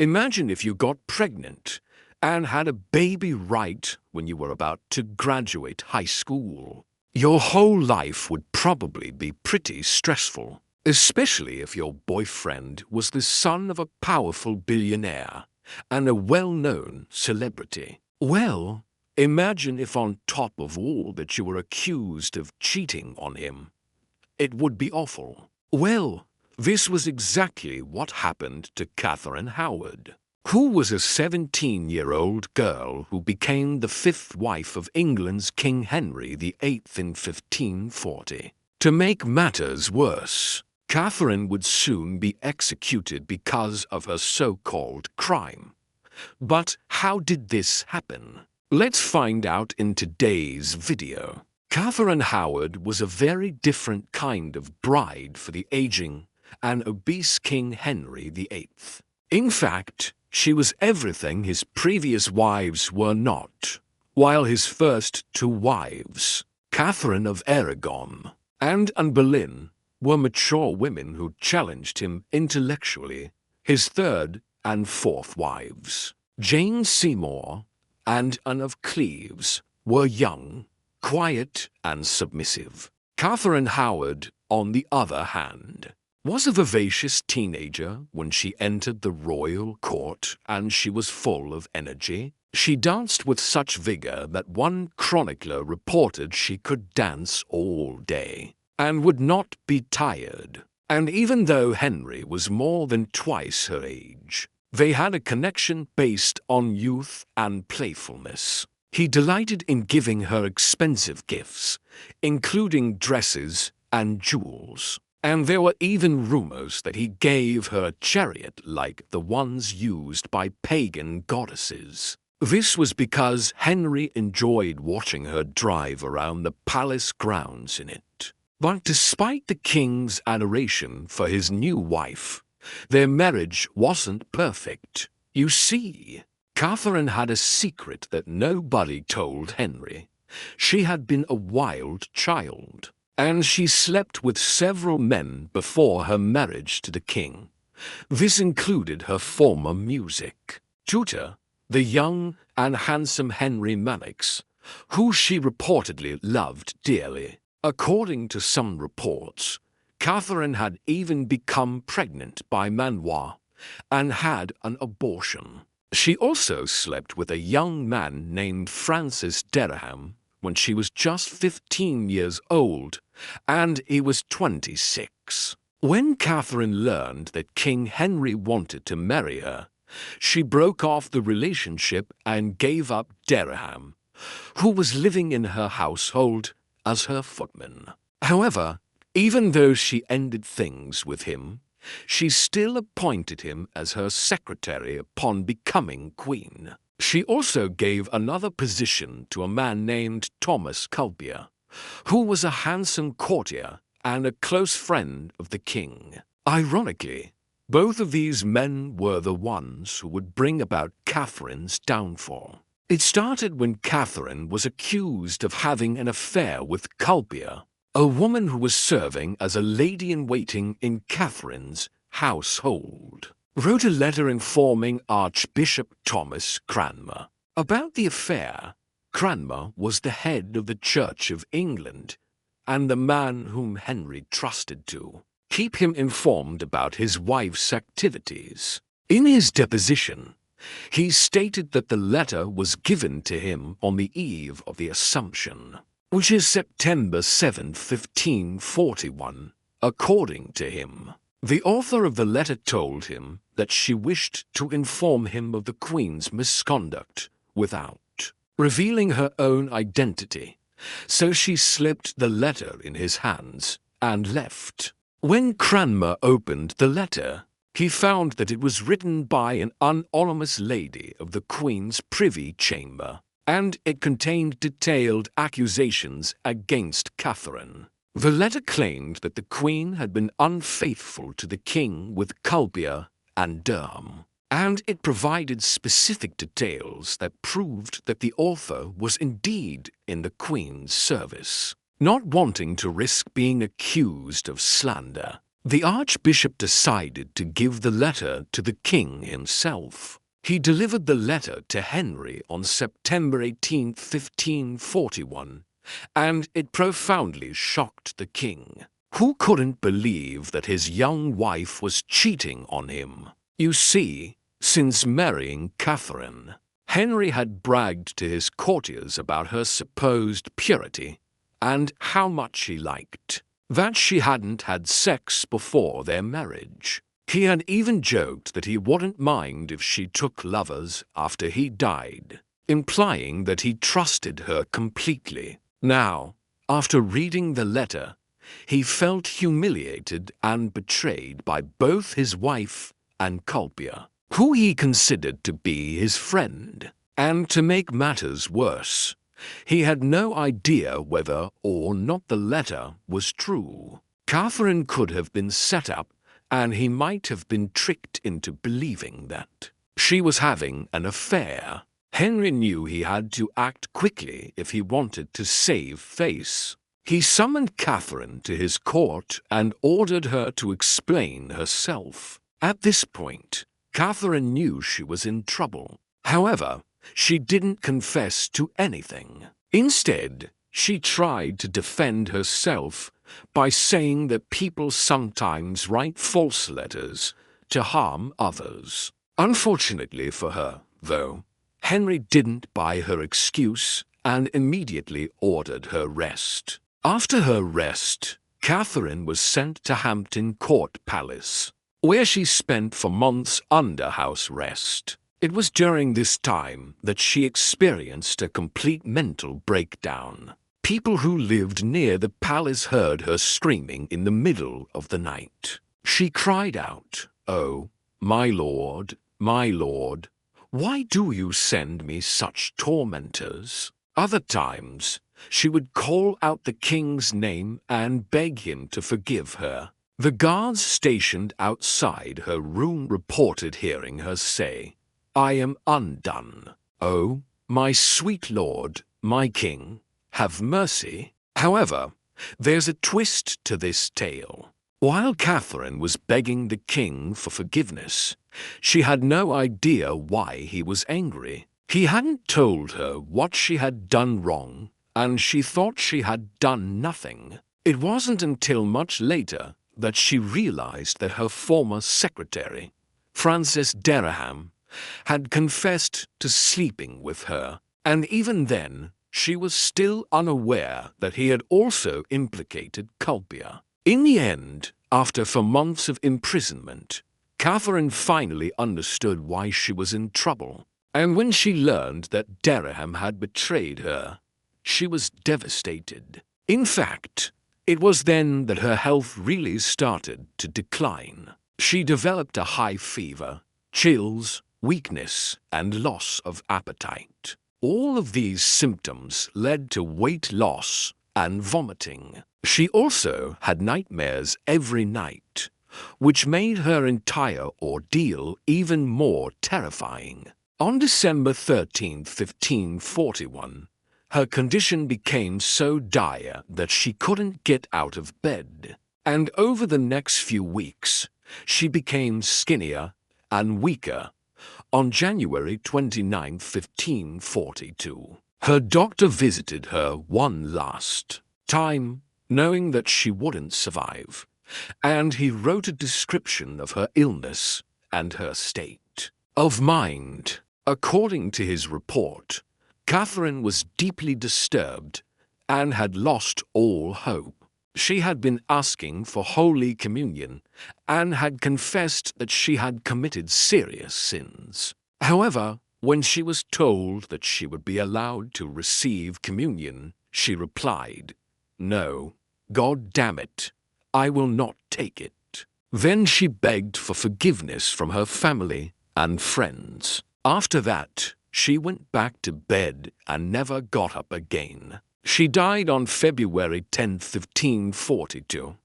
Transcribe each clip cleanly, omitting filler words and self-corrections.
Imagine if you got pregnant and had a baby right when you were about to graduate high school. Your whole life would probably be pretty stressful, especially if your boyfriend was the son of a powerful billionaire and a well-known celebrity. Well, imagine if on top of all that you were accused of cheating on him. It would be awful. Well, this was exactly what happened to Catherine Howard, who was a 17-year-old girl who became the fifth wife of England's King Henry VIII in 1540. To make matters worse, Catherine would soon be executed because of her so-called crime. But how did this happen? Let's find out in today's video. Catherine Howard was a very different kind of bride for the aging and obese King Henry VIII. In fact, she was everything his previous wives were not. While his first two wives, Catherine of Aragon and Anne Boleyn, were mature women who challenged him intellectually, his third and fourth wives, Jane Seymour and Anne of Cleves, were young, quiet, and submissive. Catherine Howard, on the other hand, was a vivacious teenager when she entered the royal court, and she was full of energy. She danced with such vigor that one chronicler reported she could dance all day and would not be tired. And even though Henry was more than twice her age, they had a connection based on youth and playfulness. He delighted in giving her expensive gifts, including dresses and jewels. And there were even rumors that he gave her a chariot like the ones used by pagan goddesses. This was because Henry enjoyed watching her drive around the palace grounds in it. But despite the king's adoration for his new wife, their marriage wasn't perfect. You see, Catherine had a secret that nobody told Henry. She had been a wild child, and she slept with several men before her marriage to the king. This included her former music tutor, the young and handsome Henry Mannix, who she reportedly loved dearly. According to some reports, Catherine had even become pregnant by Manoir and had an abortion. She also slept with a young man named Francis Dereham when she was just 15 years old, and he was 26. When Catherine learned that King Henry wanted to marry her, she broke off the relationship and gave up Dereham, who was living in her household as her footman. However, even though she ended things with him, she still appointed him as her secretary upon becoming queen. She also gave another position to a man named Thomas Culpeper, who was a handsome courtier and a close friend of the king. Ironically, both of these men were the ones who would bring about Catherine's downfall. It started when Catherine was accused of having an affair with Culpeper, a woman who was serving as a lady-in-waiting in Catherine's household, wrote a letter informing Archbishop Thomas Cranmer about the affair. Cranmer was the head of the Church of England and the man whom Henry trusted to keep him informed about his wife's activities. In his deposition, he stated that the letter was given to him on the eve of the Assumption, which is September 7, 1541. According to him, the author of the letter told him that she wished to inform him of the Queen's misconduct without revealing her own identity, so she slipped the letter in his hands and left. When Cranmer opened the letter, he found that it was written by an anonymous lady of the Queen's privy chamber, and it contained detailed accusations against Catherine. The letter claimed that the Queen had been unfaithful to the king with Culpeper and Dereham, and it provided specific details that proved that the author was indeed in the Queen's service. Not wanting to risk being accused of slander, The Archbishop decided to give the letter to the king himself. He delivered the letter to Henry on September 18, 1541, and it profoundly shocked the king, who couldn't believe that his young wife was cheating on him. You see, since marrying Catherine, Henry had bragged to his courtiers about her supposed purity and how much he liked that she hadn't had sex before their marriage. He had even joked that he wouldn't mind if she took lovers after he died, implying that he trusted her completely. Now, after reading the letter, he felt humiliated and betrayed by both his wife and Culpia, who he considered to be his friend. And to make matters worse, he had no idea whether or not the letter was true. Catherine could have been set up, and he might have been tricked into believing that she was having an affair. Henry knew he had to act quickly if he wanted to save face. He summoned Catherine to his court and ordered her to explain herself. At this point, Catherine knew she was in trouble. However, she didn't confess to anything. Instead, she tried to defend herself by saying that people sometimes write false letters to harm others. Unfortunately for her, though, Henry didn't buy her excuse and immediately ordered her arrest. After her arrest, Catherine was sent to Hampton Court Palace, where she spent for months under house arrest. It was during this time that she experienced a complete mental breakdown. People who lived near the palace heard her screaming in the middle of the night. She cried out, "Oh, my lord, why do you send me such tormentors?" Other times, she would call out the king's name and beg him to forgive her. The guards stationed outside her room reported hearing her say, "I am undone. Oh, my sweet lord, my king, have mercy." However, there's a twist to this tale. While Catherine was begging the king for forgiveness, she had no idea why he was angry. He hadn't told her what she had done wrong, and she thought she had done nothing. It wasn't until much later that she realized that her former secretary, Francis Dereham, had confessed to sleeping with her, and even then she was still unaware that he had also implicated Culpia. In the end, after 4 months of imprisonment, Catherine finally understood why she was in trouble, and when she learned that Dereham had betrayed her, she was devastated. In fact, it was then that her health really started to decline. She developed a high fever, chills, weakness, and loss of appetite. All of these symptoms led to weight loss and vomiting. She also had nightmares every night, which made her entire ordeal even more terrifying. On December 13, 1541, her condition became so dire that she couldn't get out of bed, and over the next few weeks, she became skinnier and weaker. On January 29, 1542, her doctor visited her one last time, knowing that she wouldn't survive, and he wrote a description of her illness and her state of mind. According to his report, Catherine was deeply disturbed and had lost all hope. She had been asking for Holy Communion and had confessed that she had committed serious sins. However, when she was told that she would be allowed to receive communion, she replied, "No, God damn it, I will not take it." Then she begged for forgiveness from her family and friends. After that, she went back to bed and never got up again. She died on February 10, 1542,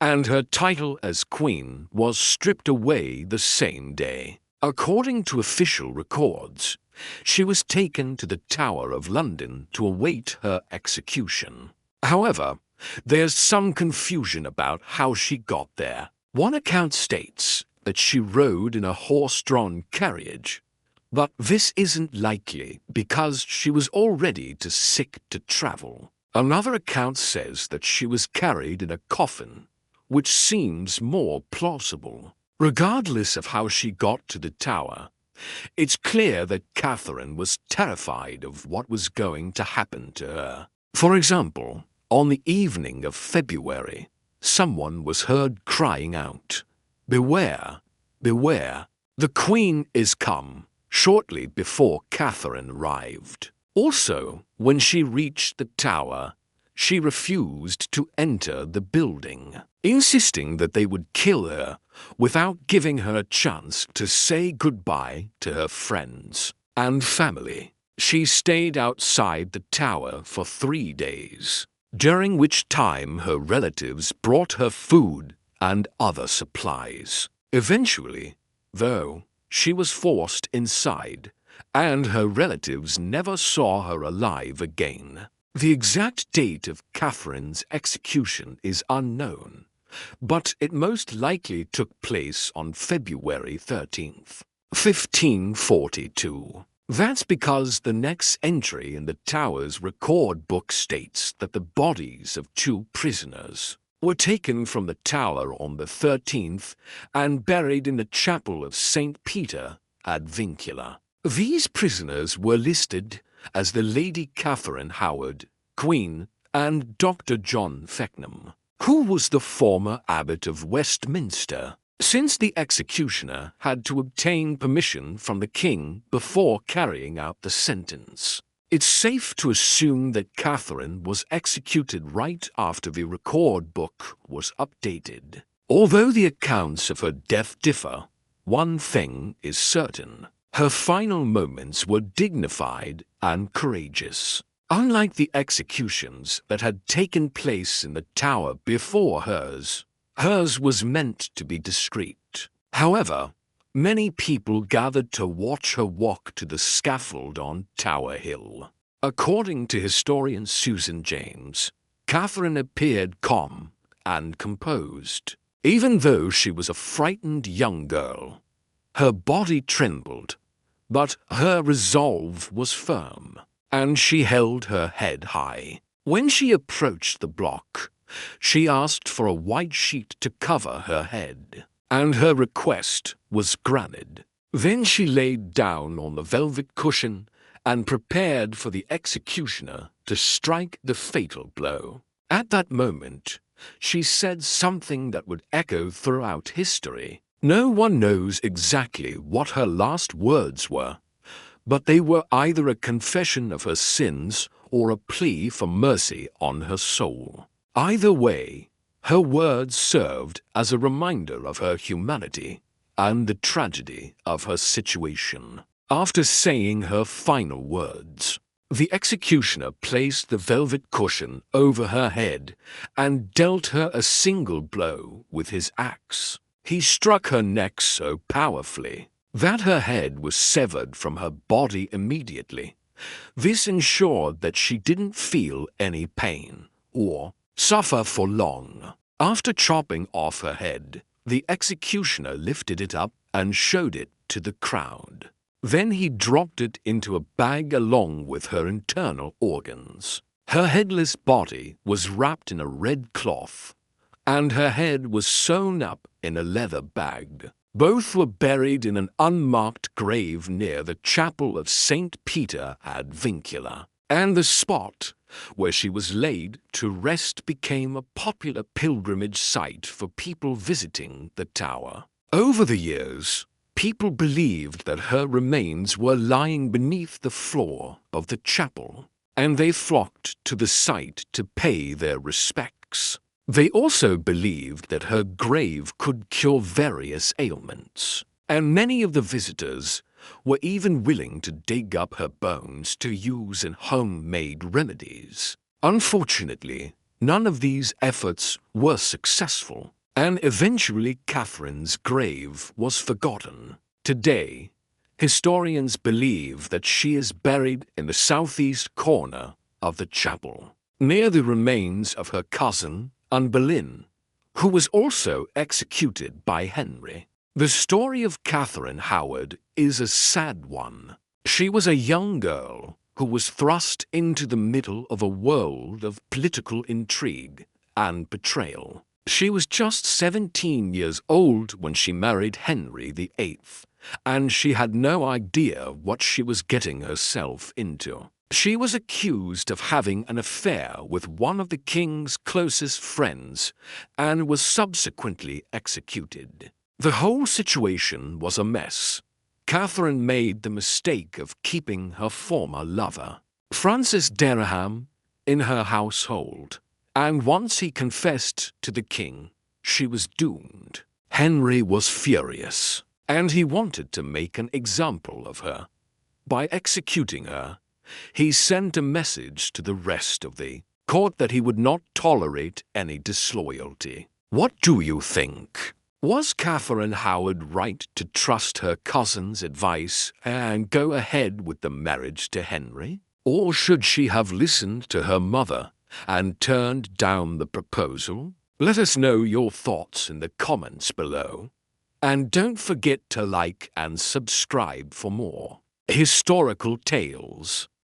and her title as queen was stripped away the same day. According to official records, she was taken to the Tower of London to await her execution. However, there's some confusion about how she got there. One account states that she rode in a horse-drawn carriage, but this isn't likely because she was already too sick to travel. Another account says that she was carried in a coffin, which seems more plausible. Regardless of how she got to the tower, it's clear that Catherine was terrified of what was going to happen to her. For example, on the evening of February, someone was heard crying out, "Beware, beware, the Queen is come," shortly before Catherine arrived. Also, when she reached the tower, she refused to enter the building, insisting that they would kill her without giving her a chance to say goodbye to her friends and family. She stayed outside the tower for 3 days, during which time her relatives brought her food and other supplies. Eventually, though, she was forced inside, and her relatives never saw her alive again. The exact date of Catherine's execution is unknown, but it most likely took place on February 13th, 1542. That's because the next entry in the tower's record book states that the bodies of 2 prisoners were taken from the tower on the 13th and buried in the chapel of St. Peter ad Vincula. These prisoners were listed as the Lady Catherine Howard, Queen, and Dr. John Feckenham, who was the former abbot of Westminster. Since the executioner had to obtain permission from the king before carrying out the sentence, it's safe to assume that Catherine was executed right after the record book was updated. Although the accounts of her death differ, one thing is certain: her final moments were dignified and courageous. Unlike the executions that had taken place in the tower before hers was meant to be discreet. However, many people gathered to watch her walk to the scaffold on Tower Hill. According to historian Susan James, Catherine appeared calm and composed. Even though she was a frightened young girl, her body trembled, but her resolve was firm, and she held her head high. When she approached the block, she asked for a white sheet to cover her head, and her request was granted. Then she laid down on the velvet cushion and prepared for the executioner to strike the fatal blow. At that moment, she said something that would echo throughout history. No one knows exactly what her last words were, but they were either a confession of her sins or a plea for mercy on her soul. Either way, her words served as a reminder of her humanity and the tragedy of her situation. After saying her final words, the executioner placed the velvet cushion over her head and dealt her a single blow with his axe. He struck her neck so powerfully that her head was severed from her body immediately. This ensured that she didn't feel any pain or suffer for long. After chopping off her head, the executioner lifted it up and showed it to the crowd. Then he dropped it into a bag along with her internal organs. Her headless body was wrapped in a red cloth, and her head was sewn up in a leather bag. Both were buried in an unmarked grave near the chapel of St. Peter ad Vincula, and the spot where she was laid to rest became a popular pilgrimage site for people visiting the tower. Over the years, people believed that her remains were lying beneath the floor of the chapel, and they flocked to the site to pay their respects. They also believed that her grave could cure various ailments, and many of the visitors were even willing to dig up her bones to use in homemade remedies. Unfortunately, none of these efforts were successful, and eventually Catherine's grave was forgotten. Today, historians believe that she is buried in the southeast corner of the chapel. near the remains of her cousin, Anne Boleyn, who was also executed by Henry. The story of Catherine Howard is a sad one. She was a young girl who was thrust into the middle of a world of political intrigue and betrayal. She was just 17 years old when she married Henry VIII, and she had no idea what she was getting herself into. She was accused of having an affair with one of the king's closest friends and was subsequently executed. The whole situation was a mess. Catherine made the mistake of keeping her former lover, Francis Dereham, in her household, and once he confessed to the king, she was doomed. Henry was furious, and he wanted to make an example of her. By executing her, he sent a message to the rest of the court that he would not tolerate any disloyalty. What do you think? Was Catherine Howard right to trust her cousin's advice and go ahead with the marriage to Henry? Or should she have listened to her mother and turned down the proposal? Let us know your thoughts in the comments below. And don't forget to like and subscribe for more historical tales.